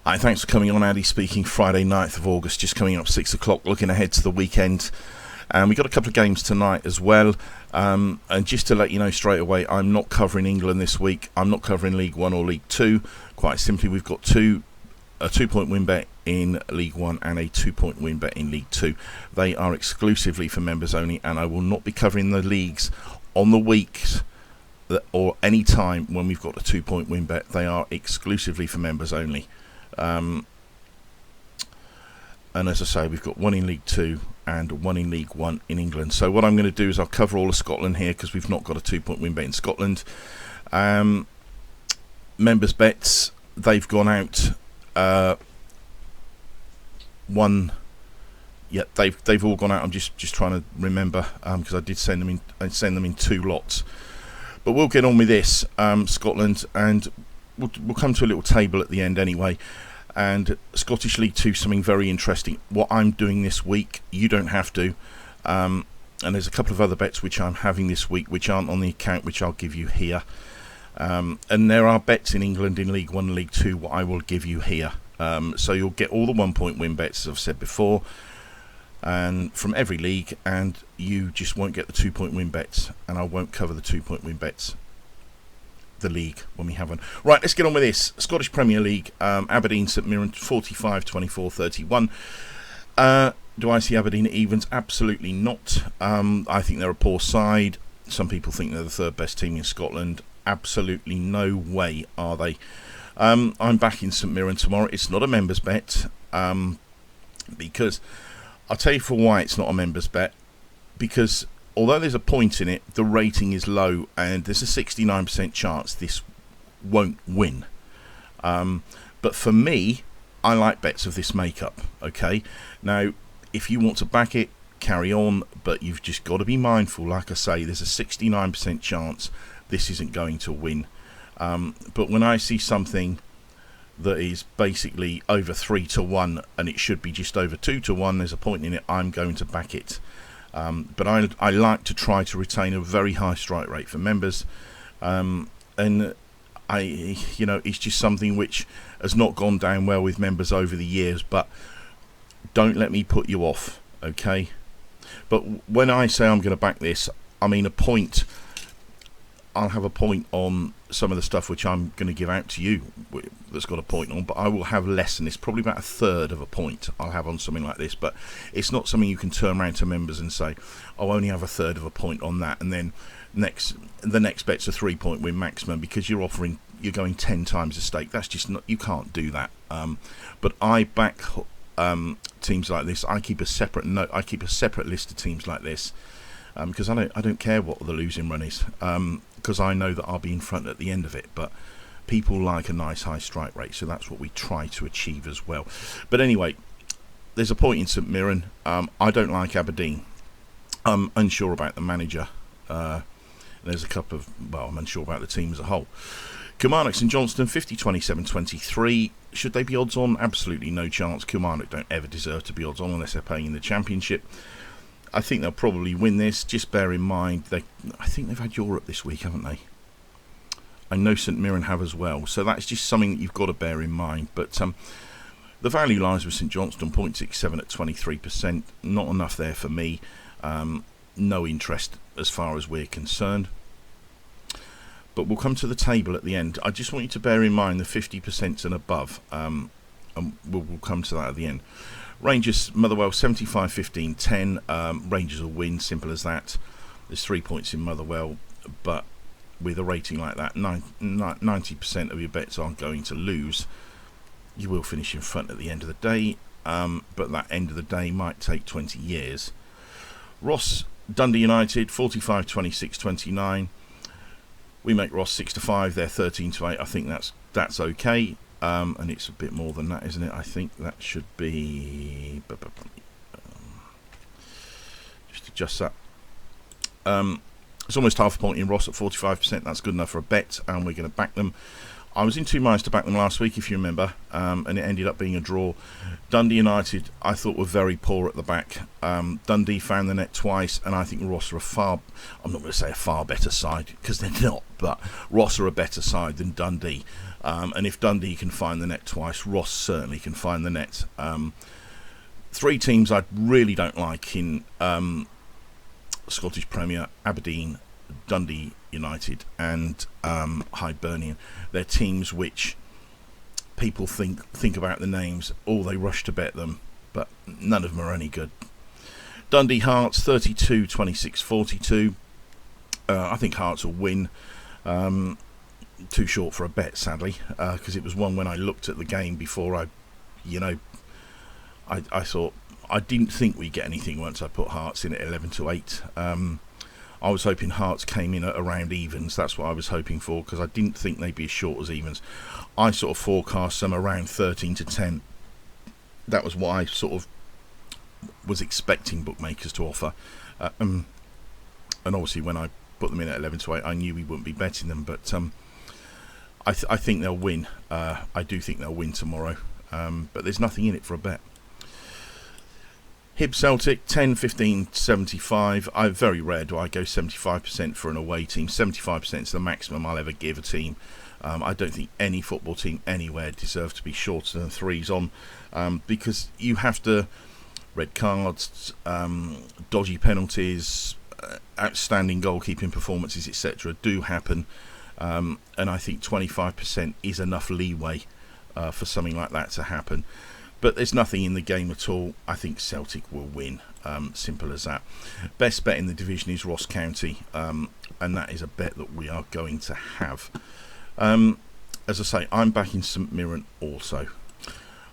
Hi, thanks for coming on. Addy speaking. Friday, 9th of August, just coming up 6 o'clock, looking ahead to the weekend. And we've got a couple of games tonight as well. And just to let you know straight away, I'm not covering England this week. I'm not covering League 1 or League 2. Quite simply, we've got a 2-point win bet in League 1 and a 2-point win bet in League 2. They are exclusively for members only, and I will not be covering the leagues on the weeks or any time when we've got a 2-point win bet. They are exclusively for members only. And as I say, we've got one in League 2 and one in League 1 in England. So what I'm going to do is I'll cover all of Scotland here because we've not got a 2-point win bet in Scotland. Members bets, they've gone out. They've all gone out. I'm just trying to remember because I did send them in. I send them in 2 lots. But we'll get on with this, Scotland, and we'll come to a little table at the end anyway. And Scottish League 2, something very interesting. What I'm doing this week, you don't have to. And there's a couple of other bets which I'm having this week, which aren't on the account, which I'll give you here. And there are bets in England in League 1 and League 2, what I will give you here. So you'll get all the 1-point win bets, as I've said before, and from every league, and you just won't get the 2-point win bets, and I won't cover the 2-point win bets. The league when we haven't. Right, let's get on with this. Scottish Premier League, Aberdeen St Mirren 45, 24, 31. Do I see Aberdeen at evens? Absolutely not. I think they're a poor side. Some people think they're the 3rd best team in Scotland. Absolutely no way are they. I'm back in St Mirren tomorrow. It's not a members bet because I'll tell you for why it's not a members bet, because although there's a point in it, the rating is low and there's a 69% chance this won't win. But for me, I like bets of this makeup. Okay, now if you want to back it, carry on, but you've just got to be mindful. Like I say, there's a 69% chance this isn't going to win. But when I see something that is basically over 3-1 and it should be just over 2-1, there's a point in it, I'm going to back it. But I like to try to retain a very high strike rate for members, and it's just something which has not gone down well with members over the years. But don't let me put you off, okay? But when I say I'm going to back this, I mean a point. I'll have a point on some of the stuff which I'm going to give out to you that's got a point on, but I will have less than this, probably about a third of a point I'll have on something like this. But it's not something you can turn around to members and say, I'll only have a third of a point on that, and then the next bet's a 3-point win maximum because you're going 10 times the stake. That's just not, you can't do that. But I back teams like this. I keep a separate list of teams like this. Because I don't care what the losing run is, because I know that I'll be in front at the end of it. But people like a nice high strike rate, so that's what we try to achieve as well. But anyway, there's a point in St Mirren. I don't like Aberdeen. I'm unsure about the manager. There's a couple of, I'm unsure about the team as a whole. Kilmarnock St Johnstone 50, 27, 23. Should they be odds on? Absolutely no chance. Kilmarnock don't ever deserve to be odds on unless they're playing in the Championship. I think they'll probably win this. Just bear in mind, I think they've had Europe this week, haven't they? I know St Mirren have as well. So that's just something that you've got to bear in mind. But the value lies with St Johnstone, 0.67 at 23%. Not enough there for me. No interest as far as we're concerned. But we'll come to the table at the end. I just want you to bear in mind the 50% and above. And we'll come to that at the end. Rangers, Motherwell, 75, 15, 10. Rangers will win, simple as that. There's 3 points in Motherwell, but with a rating like that, 90% of your bets aren't going to lose. You will finish in front at the end of the day, but that end of the day might take 20 years. Ross, Dundee United, 45, 26, 29. We make Ross 6-5, they're 13-8. I think that's okay. And it's a bit more than that, isn't it? I think that should be... just adjust that. It's almost half a point in Ross at 45%. That's good enough for a bet, and we're going to back them. I was in 2 minds to back them last week, if you remember, and it ended up being a draw. Dundee United, I thought, were very poor at the back. Dundee found the net twice, and I think Ross are I'm not going to say a far better side, because they're not, but Ross are a better side than Dundee. And if Dundee can find the net twice, Ross certainly can find the net. Three teams I really don't like in Scottish Premier: Aberdeen, Dundee United and Hibernian. They're teams which people think about the names, they rush to bet them, but none of them are any good. Dundee Hearts 32, 26, 42. I think Hearts will win. Too short for a bet, sadly, because it was one when I looked at the game before I thought, I didn't think we'd get anything once I put Hearts in at 11 to 8. I was hoping Hearts came in at around evens. That's what I was hoping for, because I didn't think they'd be as short as evens. I sort of forecast them around 13 to 10. That was what I sort of was expecting bookmakers to offer. And obviously when I put them in at 11 to 8, I knew we wouldn't be betting them. But I think they'll win. I do think they'll win tomorrow. But there's nothing in it for a bet. Hib Celtic 10, 15, 75. Very rare do I go 75% for an away team. 75% is the maximum I'll ever give a team. I don't think any football team anywhere deserves to be shorter than threes on, because you have to, red cards, dodgy penalties, outstanding goalkeeping performances, etc. do happen, and I think 25% is enough leeway for something like that to happen. But there's nothing in the game at all. I think Celtic will win. Simple as that. Best bet in the division is Ross County, and that is a bet that we are going to have. As I say, I'm back in St Mirren also.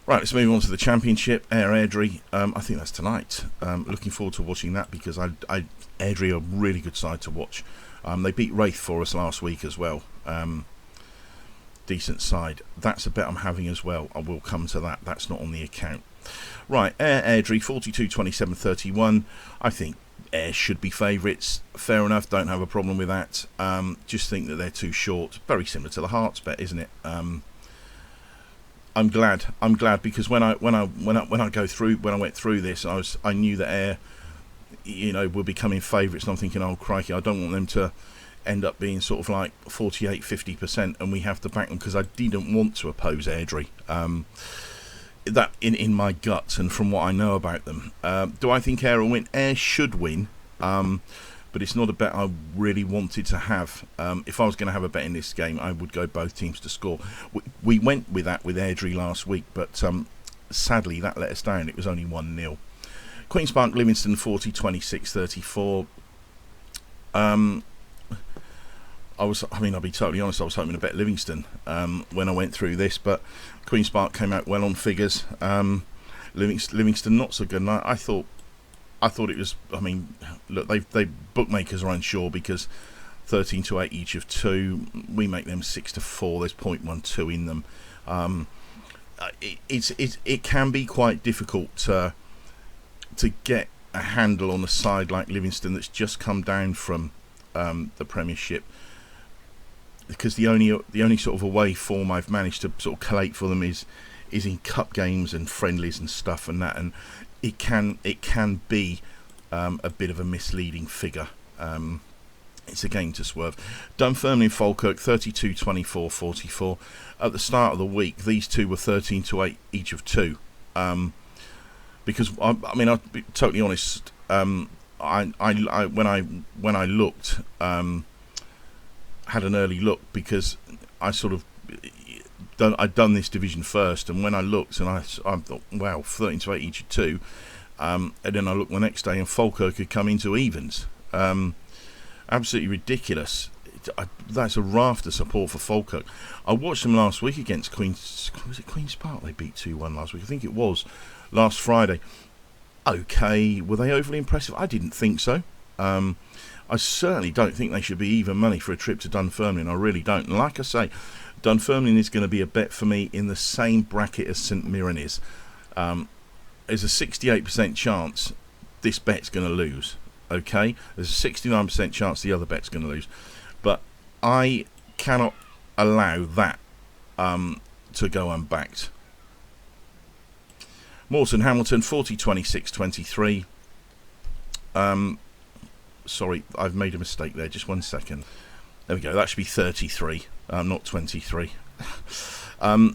Right, let's move on to the Championship. Airdrie, I think that's tonight. Looking forward to watching that, because Airdrie are a really good side to watch. They beat Wraith for us last week as well. Decent side. That's a bet I'm having as well. I will come to that. That's not on the account. Right, Airdrie 42, 27, 31. I think Ayr should be favourites. Fair enough. Don't have a problem with that. Just think that they're too short. Very similar to the Hearts bet, isn't it? I'm glad because when I went through this, I knew that Ayr, were becoming favourites, and I'm thinking, oh crikey, I don't want them to end up being sort of like 48, 50%, and we have to back them, because I didn't want to oppose Airdrie. That in my guts and from what I know about them. Do I think Ayr will win? Ayr should win, but it's not a bet I really wanted to have. If I was going to have a bet in this game, I would go both teams to score. We went with that with Airdrie last week, but sadly that let us down. It was only 1-0. Queen's Park Livingston 40, 26, 34. I'll be totally honest, I was hoping to bet Livingston when I went through this, but Queen's Park came out well on figures. Livingston not so good, and I thought it was. Look, they bookmakers are unsure, because 13 to 8 each of two. We make them 6 to 4. There's 0.12 in them. It can be quite difficult to get a handle on a side like Livingston that's just come down from the Premiership, because the only sort of away form I've managed to sort of collate for them is in cup games and friendlies and stuff and that, and it can be a bit of a misleading figure. It's a game to swerve. Dunfermline Falkirk 32, 24, 44. At the start of the week, these two were 13 to 8 each of two. Because I'll be totally honest. When I looked, had an early look, because I sort of I'd done this division first, and when I looked, and I thought, wow, 13 to 8 each of two, and then I looked the next day and Falkirk had come into evens. Absolutely ridiculous. That's a raft of support for Falkirk. I watched them last week against Queen's Park. They beat 2-1 last week. I think it was last Friday. Okay, were they overly impressive? I didn't think so. I certainly don't think they should be even money for a trip to Dunfermline. I really don't. And like I say, Dunfermline is going to be a bet for me in the same bracket as St Mirren is. There's a 68% chance this bet's going to lose. Okay, there's a 69% chance the other bet's going to lose, but I cannot allow that to go unbacked. Morton Hamilton 40, 26, 23. Sorry, I've made a mistake there. Just 1 second. There we go. That should be 33, not 23. Well,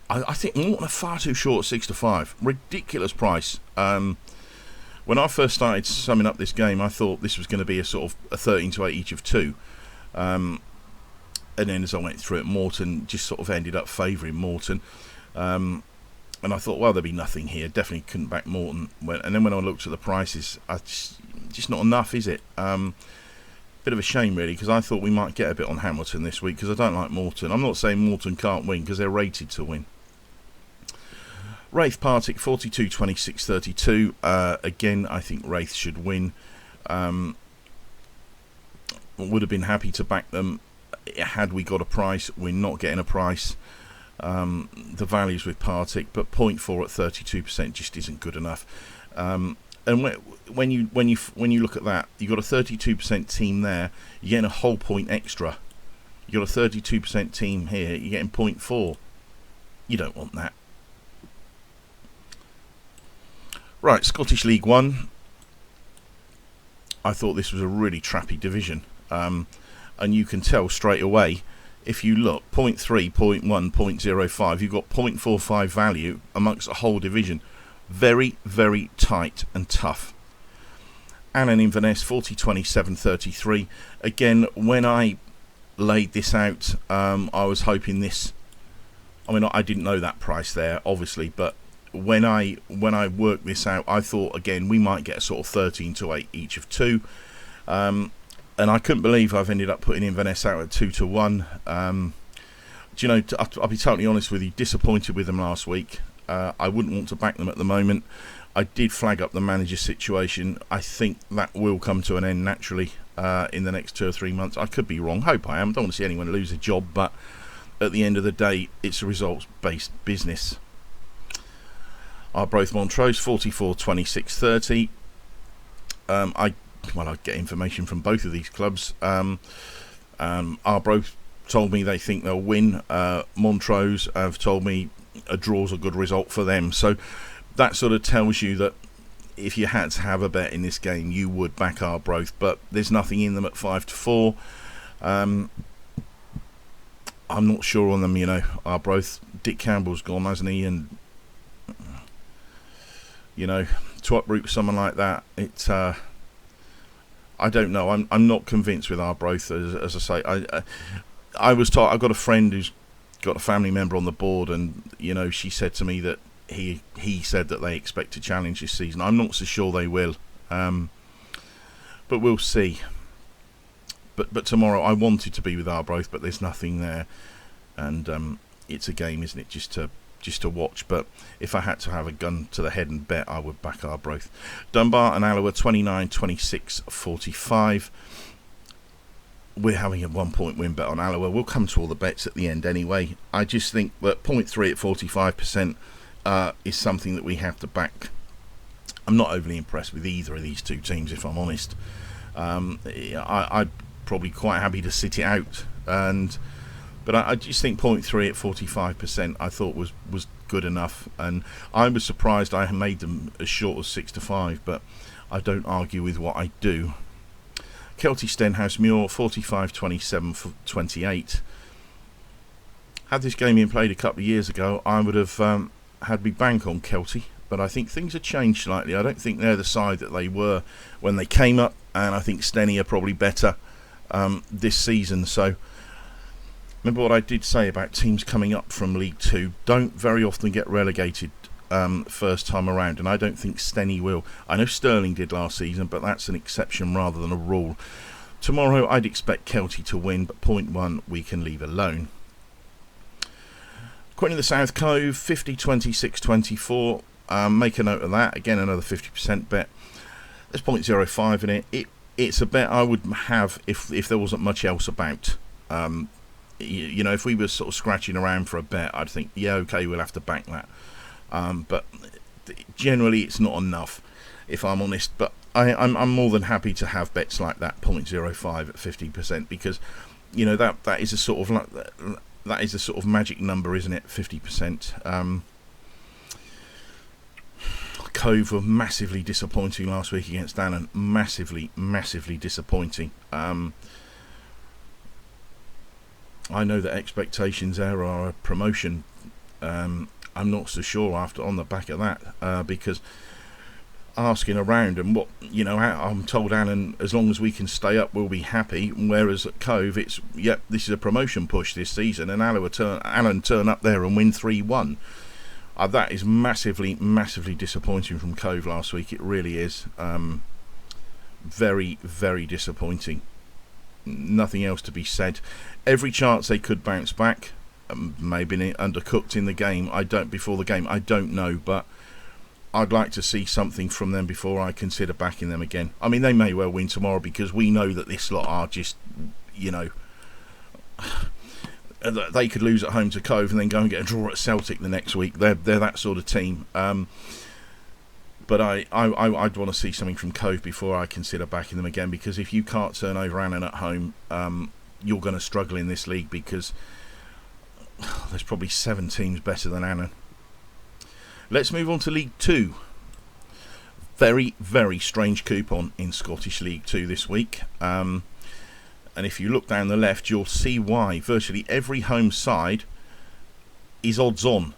I think Morton are far too short, 6-5. Ridiculous price. When I first started summing up this game, I thought this was going to be a sort of a 13-8 each of two. And then as I went through it, Morton just sort of ended up favouring Morton. And I thought, well, there'll be nothing here. Definitely couldn't back Morton. And then when I looked at the prices, just not enough, is it? Bit of a shame, really, because I thought we might get a bit on Hamilton this week, because I don't like Morton. I'm not saying Morton can't win, because they're rated to win. Wraith Partick 42, 26, 32. Again, I think Wraith should win. Would have been happy to back them had we got a price. We're not getting a price. The values with Partick, but 0.4 at 32% just isn't good enough. And when you look at that, you've got a 32% team there. You're getting a whole point extra. You've got a 32% team here. You're getting 0.4. You don't want that. Right, Scottish League 1. I thought this was a really trappy division. And you can tell straight away, if you look, 0.3, 0.1, 0.05, you've got 0.45 value amongst the whole division. Very, very tight and tough. Annan Inverness, 40, 27, 33. Again, when I laid this out, I was hoping this... I mean, I didn't know that price there, obviously, but when I worked this out, I thought, again, we might get a sort of 13-8 each of two. And I couldn't believe I've ended up putting Inverness out at 2-1. Do you know, I'll be totally honest with you, disappointed with them last week. I wouldn't want to back them at the moment. I did flag up the manager situation. I think that will come to an end naturally in the next 2 or 3 months. I could be wrong. Hope I am. Don't want to see anyone lose a job, but at the end of the day, it's a results-based business. Arbroath Montrose, 44, 26, 30. I get information from both of these clubs. Arbroath told me they think they'll win. Montrose have told me a draw's a good result for them. So that sort of tells you that if you had to have a bet in this game, you would back Arbroath, but there's nothing in them at 5-4. I'm not sure on them, you know. Arbroath, Dick Campbell's gone, hasn't he? And you know, to uproot someone like that, it's I don't know. I'm not convinced with Arbroath. As I say, I was taught. I've got a friend who's got a family member on the board, and you know, she said to me that he said that they expect to challenge this season. I'm not so sure they will, but we'll see. But tomorrow I wanted to be with Arbroath, but there's nothing there, and it's a game, isn't it? Just to watch. But if I had to have a gun to the head and bet, I would back Arbroath. Dunbar and Alloa 29, 26, 45. We're having a 1 point win bet on Alloa. We'll come to all the bets at the end anyway. I just think that 0.3 at 45% is something that we have to back. I'm not overly impressed with either of these two teams, if I'm honest. I'd probably quite happy to sit it out, but I just think 0.3 at 45% I thought was good enough, and I was surprised I made them as short as 6-5, but I don't argue with what I do. Kelty Stenhouse Muir 45, 27, 28. Had this game been played a couple of years ago, I would have had me bank on Kelty, but I think things have changed slightly. I don't think they're the side that they were when they came up, and I think Steny are probably better this season. So remember what I did say about teams coming up from League 2 don't very often get relegated first time around, and I don't think Steny will. I know Stirling did last season, but that's an exception rather than a rule. Tomorrow I'd expect Kelty to win, but 0.1 we can leave alone. Queen of the South Cove 50, 26, 24. Make a note of that. Again, another 50% bet. There's 0.05 in it. It's a bet I would have if there wasn't much else about. You know, if we were sort of scratching around for a bet, I'd think, yeah, okay, we'll have to back that. But generally, it's not enough, if I'm honest. But I'm more than happy to have bets like that, 0.05 at 50%, because you know that is a sort of that is a sort of magic number, isn't it? 50%. Cove were massively disappointing last week against Annan. Massively disappointing. I know that expectations there are a promotion. I'm not so sure after on the back of that, because asking around and what I'm told Alan, as long as we can stay up, we'll be happy. Whereas at Cove, it's this is a promotion push this season, and Alan turn up there and win 3-1. That is massively disappointing from Cove last week. It really is. Very, very disappointing. Nothing else to be said. Every chance they could bounce back. Maybe undercooked in the game. Before the game. I don't know, but I'd like to see something from them before I consider backing them again. I mean, they may well win tomorrow, because we know that this lot are just, they could lose at home to Cove and then go and get a draw at Celtic the next week. They're that sort of team. But I'd want to see something from Cove before I consider backing them again, because if you can't turn over Annan at home, you're going to struggle in this league, because there's probably 7 teams better than Annan. Let's move on to League 2. Very, very strange coupon in Scottish League 2 this week. And if you look down the left, you'll see why. Virtually every home side is odds on.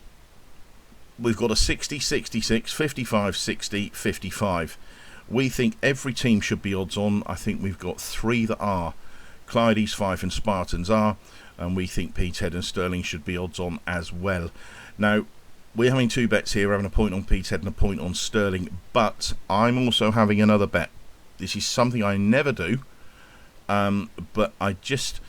We've got a 60, 66, 55, 60, 55. We think every team should be odds on. I think we've got 3 that are. Clyde, East Fife and Spartans are. And we think Peterhead and Stirling should be odds on as well. Now, we're having 2 bets here. We're having a point on Peterhead and a point on Stirling. But I'm also having another bet. This is something I never do. But I just...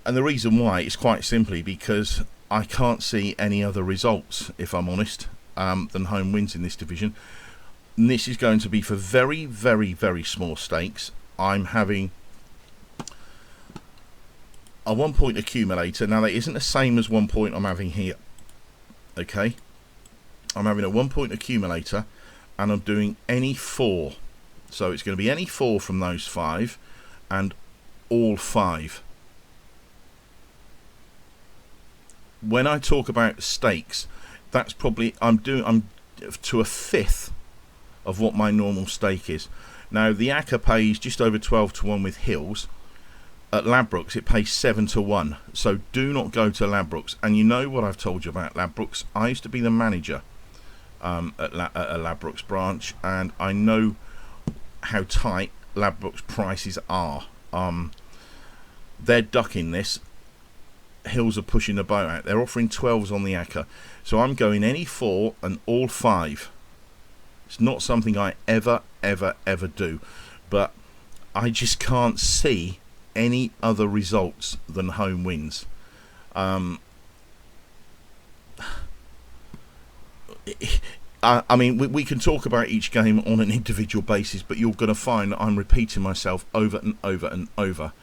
And the reason why is quite simply because I can't see any other results, if I'm honest, than home wins in this division. And this is going to be for very, very, very small stakes. I'm having a 1-point accumulator. Now, that isn't the same as 1 point I'm having here. Okay? I'm having a 1-point accumulator, and I'm doing any 4. So it's going to be any 4 from those 5, and all 5. When I talk about stakes, that's probably I'm to a fifth of what my normal stake is. Now, the ACCA pays just over 12 to 1 with Hills. At Ladbrokes, it pays 7 to 1. So do not go to Ladbrokes. And you know what I've told you about Ladbrokes. I used to be the manager at a Ladbrokes branch, and I know how tight Ladbrokes prices are. They're ducking this. Hills are pushing the boat out. They're offering 12s on the ACCA. So I'm going any 4 and all 5. It's not something I ever do. But I just can't see any other results than home wins. I mean, we can talk about each game on an individual basis, but you're going to find that I'm repeating myself over and over and over.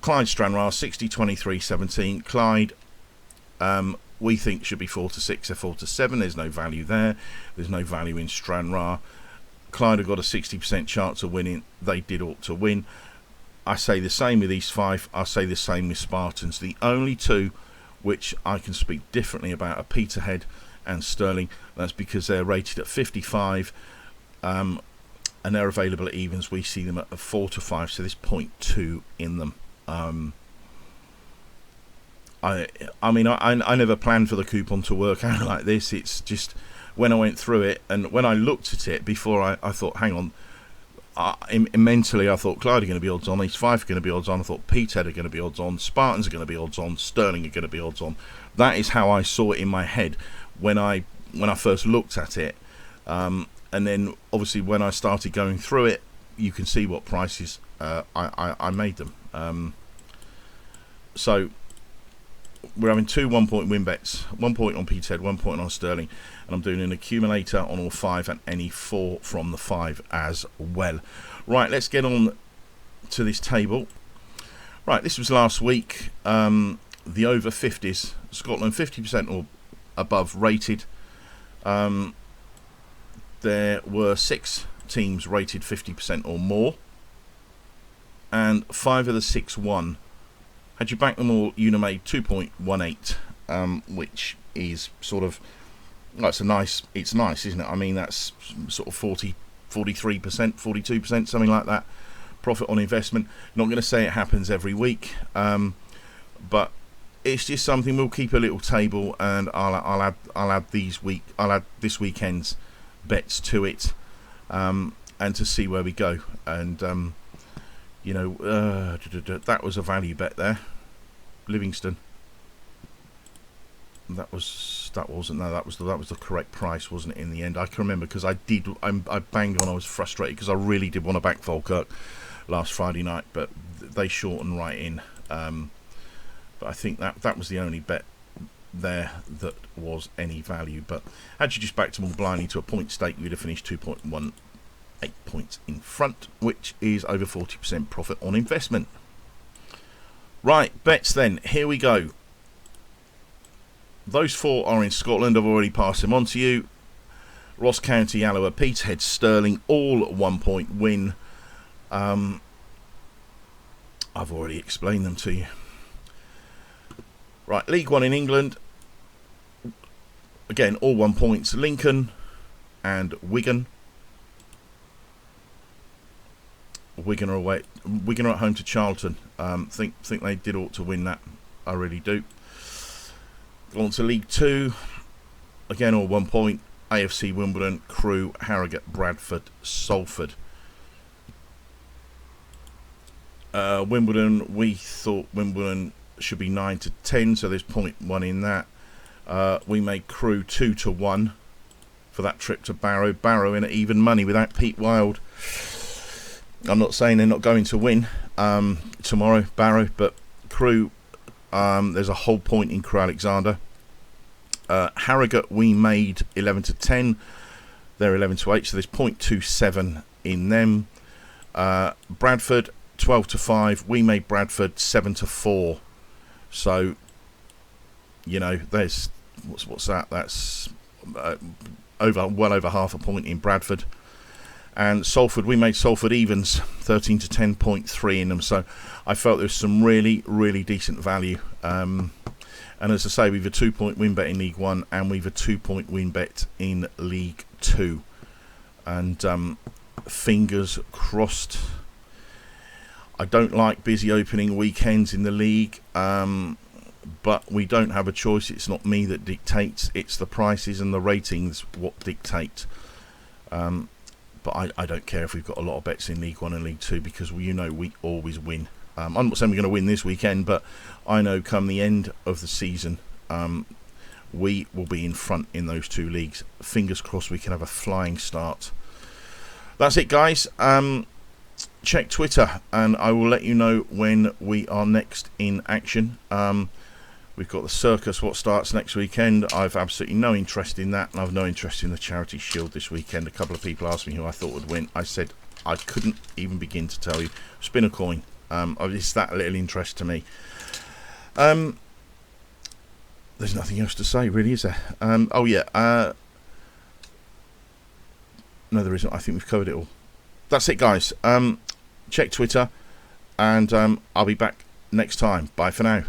Clyde Stranraer 60, 23, 17. Clyde, we think should be 4 to 6 or 4 to 7. There's no value there. There's no value in Stranraer. Clyde have got a 60% chance of winning. They did ought to win. I say the same with East Fife. I say the same with Spartans. The only 2 which I can speak differently about are Peterhead and Stirling. That's because they're rated at 55, and they're available at evens. We see them at 4 to 5, so there's 0.2 in them. I mean, I never planned for the coupon to work out like this. It's just when I went through it, and when I looked at it before, I thought, hang on. Mentally, I thought Clyde are going to be odds on, East Fife are going to be odds on, I thought Peterhead are going to be odds on, Spartans are going to be odds on, Stirling are going to be odds on. That is how I saw it in my head when I first looked at it. And then, obviously, when I started going through it, you can see what prices I made them. So, we're having 2 1-point win bets, 1 point on Peterhead, 1 point on Stirling, and I'm doing an accumulator on all 5 and any 4 from the 5 as well. Right, let's get on to this table. Right, this was last week. The over 50s, Scotland 50% or above rated. There were 6 teams rated 50% or more, and 5 of the 6 won. Had you backed them all, you'd have made 2.18, which is sort of, well, it's nice, isn't it? I mean, that's sort of 43%, 42%, something like that. Profit on investment. Not going to say it happens every week, but it's just something. We'll keep a little table, and I'll add this weekend's bets to it, and to see where we go. And that was a value bet there, Livingston. That was the correct price, wasn't it? In the end, I can remember because I banged on. I was frustrated because I really did want to back Falkirk last Friday night, but they shortened right in. But I think that was the only bet there that was any value. But had you just backed them all blindly to a point stake, you'd have finished 2.18 points in front, which is over 40% profit on investment. Right, bets then. Here we go. Those four are in Scotland. I've already passed them on to you. Ross County, Alloa, Peterhead, Stirling, all 1 point win. I've already explained them to you. Right, League One in England. Again, all 1 points. Lincoln and Wigan. Wigan are away. Wigan are at home to Charlton. Think they did ought to win that. I really do. On to League Two. Again, all 1 point. AFC Wimbledon, Crewe, Harrogate, Bradford, Salford. Wimbledon, we thought Wimbledon should be 9 to 10, so there's 0.1 in that. We made Crewe 2 to 1 for that trip to Barrow. Barrow in at even money without Pete Wild. I'm not saying they're not going to win tomorrow, Barrow, but Crewe, there's a whole point in Crewe Alexander. Harrogate, we made 11 to 10. They're 11 to 8, so there's 0.27 in them. Bradford, 12 to 5. We made Bradford 7 to 4. So, there's what's that? That's well over half a point in Bradford. And Salford, we made Salford evens 13 to 10.3 in them. So I felt there was some really, really decent value. And as I say, we've a 2 point win bet in League One, and we've a 2 point win bet in League Two. And fingers crossed. I don't like busy opening weekends in the league, but we don't have a choice. It's not me that dictates. It's the prices and the ratings what dictate. But I don't care if we've got a lot of bets in League One and League Two, because we always win. I'm not saying we're going to win this weekend, but I know come the end of the season, we will be in front in those two leagues. Fingers crossed we can have a flying start. That's it, guys. Check Twitter, and I will let you know when we are next in action. We've got the circus, what starts next weekend. I've absolutely no interest in that, and I've no interest in the Charity Shield this weekend. A couple of people asked me who I thought would win. I said I couldn't even begin to tell you. Spin a coin. It's that little interest to me. There's nothing else to say, really, is there? No, there isn't. I think we've covered it all. That's it, guys. Check Twitter, and I'll be back next time. Bye for now.